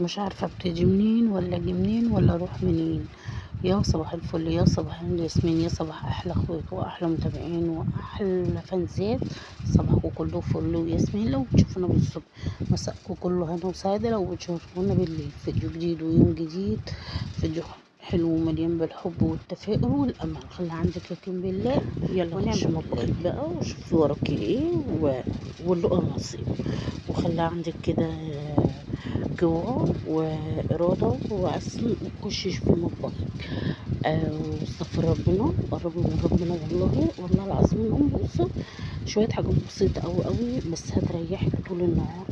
مش عارفة ابتدي منين ولا اجي منين ولا اروح منين. يا صباح الفل، يا صباح الياسمين، يا صباح احلى اخوات واحلى متابعين واحلى فانزات. صباحكم كله فل وياسمين لو بتشوفونا بالصبح، مساءكم كله هنا وسعادة لو بتشوفونا بالليل. فيديو جديد ويوم جديد، فيديو حلو ومليان بالحب والتفاؤل والامل. خلي عندك يقين بالله. يلا ونعمل مطبخك بقى وشوفي وراكي ايه واللقا نصيب. وخلي عندك كده جوع وإرادة وعزم وخشي في مطبخك. واستغفر ربنا، قربي من ربنا. والله العظيم الأم بصوا شوية حاجات بسيطة أوي بس هتريحك طول النهار.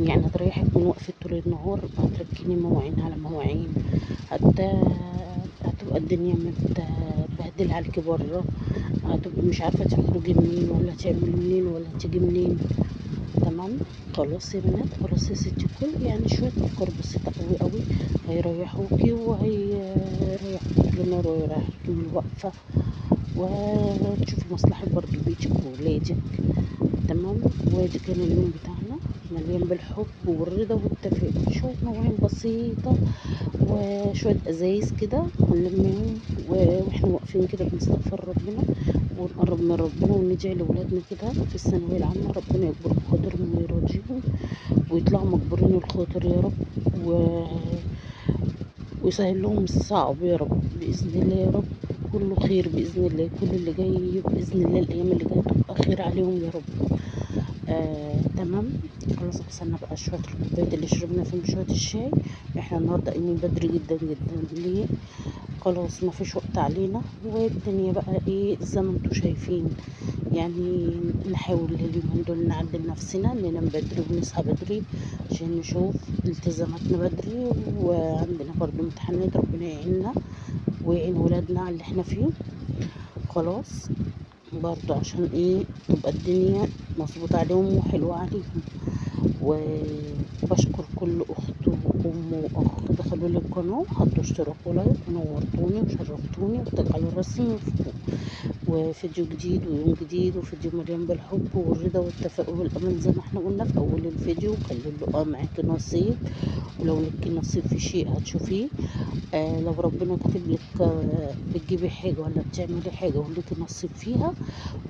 يعني هتريحك من وقفة طول النهار. هتركني مواعين على مواعين. هتبقى الدنيا متبهدلة عليكي برا. هتبقي مش عارفة تخرجي منين ولا تعملي منين ولا تيجي منين. تمام. خلاص يا بنات، خلاص يا ستي الكل. يعني شوية أفكار بسيطة أوي هيريحوكي وهيريحوكي طول النهار ويريحوكي من الوقفة، وتشوفي مصلحة برضو بيتك وولادك. تمام. وادي كان اليوم بتاعنا مليان بالحب والرضا والتفاؤل. شوية مواعين بسيطة وشوية ازايز كده هنلمهم واحنا واقفين كده بنستغفر ربنا ونقرب من ربنا وندعي لولادنا كده في الثانوية العامة. ربنا يكبر بخاطرهم ويرضيهم ويطلعوا مجبورين الخاطر يا رب، ويسهل لهم الصعب يا رب بإذن الله يا رب. كله خير بإذن الله. كل اللي جاي بإذن الله الأيام اللي جاية تبقى خير عليهم يا رب. تمام. خلاص غسلنا بقى شوية الكوبايات اللي شربنا فيهم شوية الشاي. احنا النهاردة قايمين بدري جدا جدا. ليه؟ خلاص ما فيش وقت علينا والدنيا بقى ايه زي ما انتوا شايفين. يعني نحاول اليومين دول نعدل نفسنا ننام بدري ونصحى بدري عشان نشوف التزاماتنا بدري. وعندنا برضو امتحانات، ربنا يعيننا ويعين ولادنا على اللي احنا فيه. خلاص برضو عشان ايه تبقى الدنيا مظبوطة عليهم وحلوة عليهم. وبشكر كل اخت وام واخ دخلوا لي القناة وحطوا اشتراك ولايك ونورتوني وشرفتوني وتجعلوا الرسم مفوق. وفيديو جديد ويوم جديد وفيديو مليان بالحب والرضا والتفاؤل والامل زي ما احنا قلنا في اول الفيديو. خلي اللقاء معاكي نصيب، ولو لك نصيب في شيء هتشوفيه. لو ربنا كاتب لك بتجيبي حاجة ولا بتعملي حاجة وليكي نصيب فيها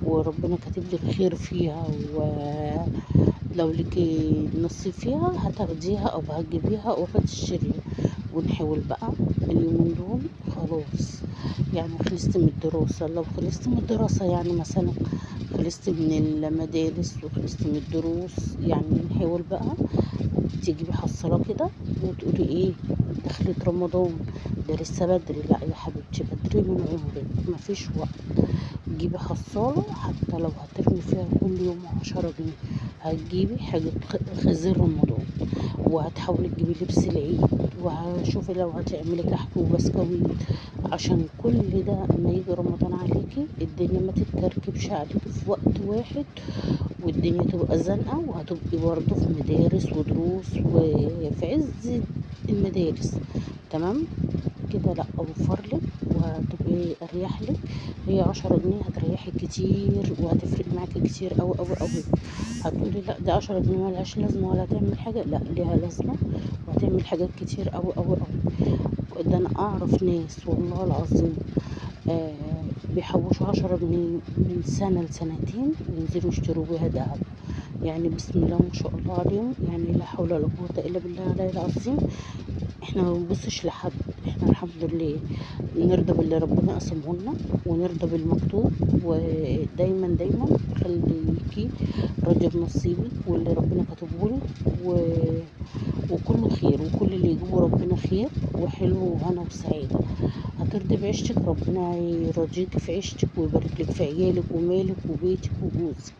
وربنا كاتب لك خير فيها، ولو ليكي نصيب فيها هتاخديها او هتجيبيها او هتشتريها. ونحاول بقى اليومين دول. خلاص يعني خلصت من الدراسة. لو خلصت من الدراسة يعني مثلا خلصت من المدارس وخلصت من الدروس، يعني نحاول بقى تجيبي حصالة كده وتقولي ايه دخلت رمضان ده لسه بدري. لا يا حبيبتي بدري من عمرك مفيش وقت. تجيبي حصالة حتى لو هترمي فيها كل يوم 10 جنيه. هتجيبي حاجة خزين رمضان وهتحاولي تجيبي لبس العيد. وهشوفي لو هتعملي كحك وبسكويت عشان كل ده اما يجي رمضان عليكي الدنيا ما تتكركبش عليكي في وقت واحد والدنيا تبقى زنقة. وهتبقي برضه في مدارس ودروس وفي عز المدارس. تمام كده. لا اوفرلك وهتبقي اريحلك. هي 10 جنيه هتريحك كتير وهتفرق معاكي كتير اوي. هتقولي لا ده 10 جنيه ملهاش لازمة ولا هتعمل حاجة. لا ليها لازمة وهتعمل حاجات كتير اوي. ده انا اعرف ناس والله العظيم بيحوشوا 10 جنيه من سنة لسنتين وينزلوا يشتروا بيها دهب. يعني بسم الله ما شاء الله عليهم. يعني لا حول ولا قوة الا بالله العلي العظيم. احنا ما بنبصش لحد، احنا الحمد لله نرضى باللي ربنا قسمه لنا ونرضى بالمكتوب. ودايما خليكي راضية بنصيبك واللي ربنا كاتبهولك وكله خير. وكل اللي يجيبه ربنا خير وحلو وهنا وسعادة. هترضي بعيشتك ربنا يرضيك في عيشتك ويبارك لك في عيالك ومالك وبيتك وجوزك.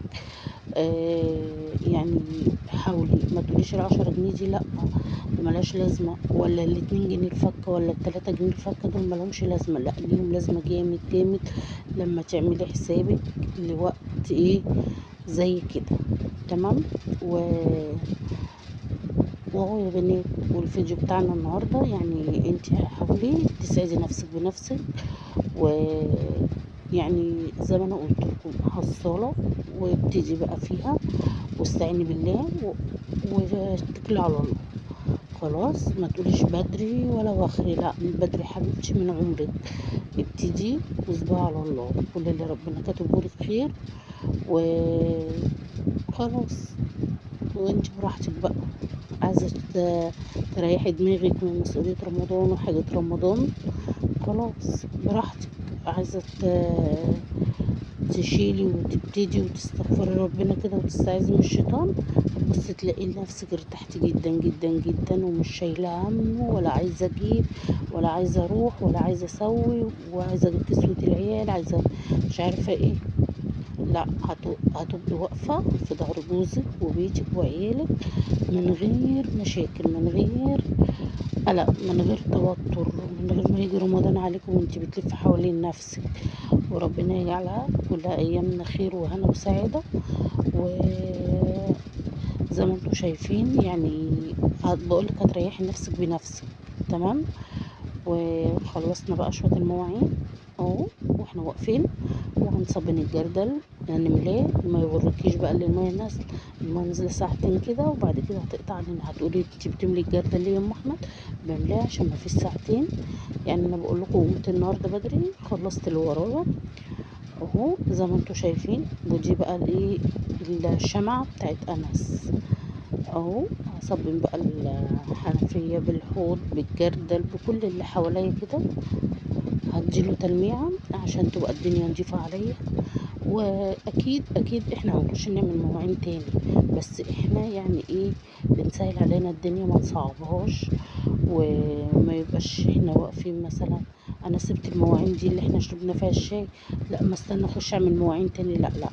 يعني حاولي ما تقوليش ال10 جنيه دي لا ملهاش لازمة، ولا ال2 جنيه الفكة ولا ال3 جنيه الفكة دول ملهمش لازمة. لا ليهم لازمة جامد لما تعملي حسابك لوقت ايه زي كده. تمام. وهو يا بنات والفيديو بتاعنا النهاردة يعني انت حاولي تسعدي نفسك بنفسك. ويعني زي ما انا قلت لكم حصالة وابتدي بقى فيها واستعيني بالله واتكلي على الله. خلاص ما تقوليش بدري ولا وخري، لا من بدري حبيبتي من عمرك. ابتدي واسبوع على الله، كل اللي ربنا كاتبه لك خير وخلاص. وانت براحتك بقى، عايزة تريحي دماغك من مسؤولية رمضان وحاجة رمضان، خلاص براحتك. عايزة تشيلي وتبتدي وتستغفري ربنا كده وتستعيذي من الشيطان، بس تلاقي نفسك ارتحتي جدا جدا جدا، ومش شايلة هم ولا عايزة اجيب ولا عايزة اروح ولا عايزة اسوي وعايزة اجيب كسوة العيال، عايزة مش عارفة ايه. لا، هتبقي واقفة في ظهر جوزك وبيتك وعيالك من غير مشاكل، من غير قلق، من غير توتر، من غير ما يجي رمضان عليكم وانت بتلفي حوالين نفسك. وربنا يجعلها كلها ايامنا خير وهنا وسعادة. وزي ما انتم شايفين يعني بقولك هتريحي نفسك بنفسك. تمام. وخلصنا بقى شوية المواعين اهو واحنا واقفين، وهنصبن الجردل نملاه. ما يغركيش بقى اللي المية نازلة، المية نازلة ساعتين كده وبعد كده هتقطع علينا. هتقولي انتي بتملي الجردل ليه يا ام احمد؟ بملاه عشان ما فيش ساعتين. يعني انا بقول لكم قمت النهارده بدري، خلصت اللي ورايا اهو زي ما انتم شايفين. ودي بقى الايه، الشمعة بتاعت انس اهو. هصبن بقى الحنفية بالحوض بالجردل بكل اللي حواليا كده، هديله تلميعة عشان تبقى الدنيا نضيفة عليا. واكيد اكيد احنا هنخش نعمل مواعين تاني، بس احنا يعني ايه بنسهل علينا الدنيا ما نصعبهاش. وما يبقاش احنا واقفين مثلا انا سبت المواعين دي اللي احنا شربنا فيها الشاي، لا ما استنى اخش اعمل مواعين تاني، لا لا لا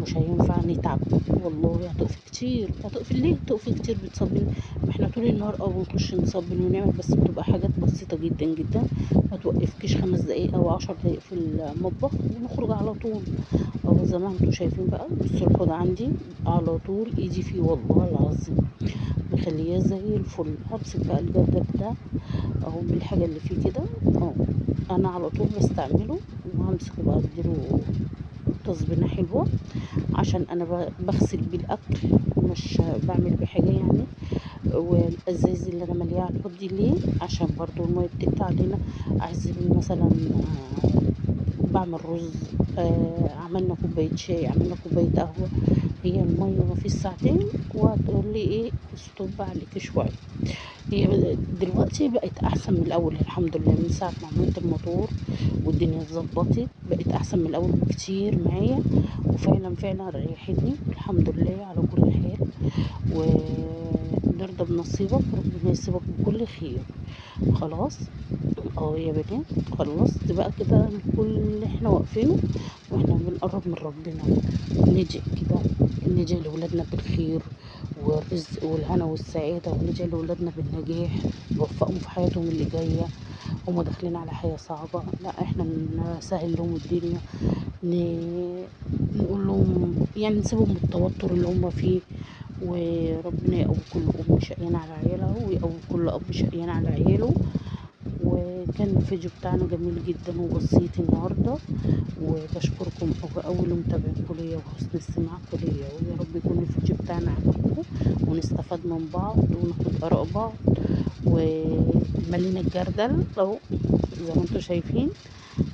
مش هينفع نتعب والله. هتقفي كتير، هتقفي ليه تقفي كتير بتصبني؟ ما احنا طول النهار بنخش نصبن ونعمل، بس بتبقى حاجات بسيطة جدا جدا، ما توقفكيش 5 دقايق او 10 دقايق في المطبخ ونخرج على طول. اهو زي ما انتم شايفين بقى. بصوا الحوض عندي على طول ايدي فيه والله العظيم، مخلياه زي الفل. همسك بقى الجردل ده اهو بالحاجة اللي فيه كده اهو، انا على طول بستعمله. وهمسكه بقى اديله تصبينة حلوة، عشان انا بغسل بيه الاكل مش بعمل بيه حاجة يعني. والازاز اللي انا ملياه على الحوض دي ليه؟ عشان برضو المية بتقطع علينا. عايزين مثلا بعمل رز، عملنا كوباية شاي، عملنا كوباية قهوة، هي المية ما فيش ساعتين وهتقولي ايه ستوب عليك شوية. هي دلوقتي بقت احسن من الاول الحمد لله، من ساعة ما عملت الموتور والدنيا اتظبطت بقت احسن من الاول بكتير معايا، وفعلا فعلا ريحتني الحمد لله على كل حال. ونرضى بنصيبك، ربنا يسيبك بكل خير. خلاص يا بنات، خلصت بقى كده كل اللي احنا واقفينه واحنا بنقرب من ربنا، ندعي كده، ندعي لولادنا بالخير والرزق والهنا والسعادة، وندعي لولادنا بالنجاح، نوفقهم في حياتهم اللي جاية. هما داخلين على حياة صعبة، لا احنا نسهل لهم الدنيا، نقول لهم يعني نسيبهم من التوتر اللي هما فيه. وربنا يقوي كل ام شقيانة على عيالها، ويقوي كل اب شقيان على عياله. وكان الفيديو بتاعنا جميل جدا وبسيط النهارده، وبشكركم اول متابعينكم ليا وحسن استماعكم ليا. ويا رب يكون الفيديو بتاعنا عجبكم ونستفاد من بعض وناخد اراء بعض. وملينا الجردل اهو زي ما انتم شايفين.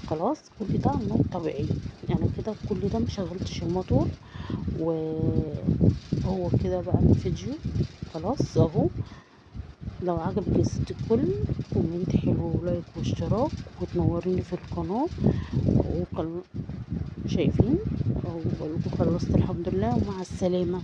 خلاص كل ده على الميه الطبيعيه، يعني كده كل ده مشغلتش الموتور. وهو كده بقى الفيديو خلاص اهو. لو عجبك يا ست الكل كومنت حلو ولايك واشتراك وتنوريني في القناة. شايفين اهو بقولكوا خلصت الحمد لله ومع السلامة.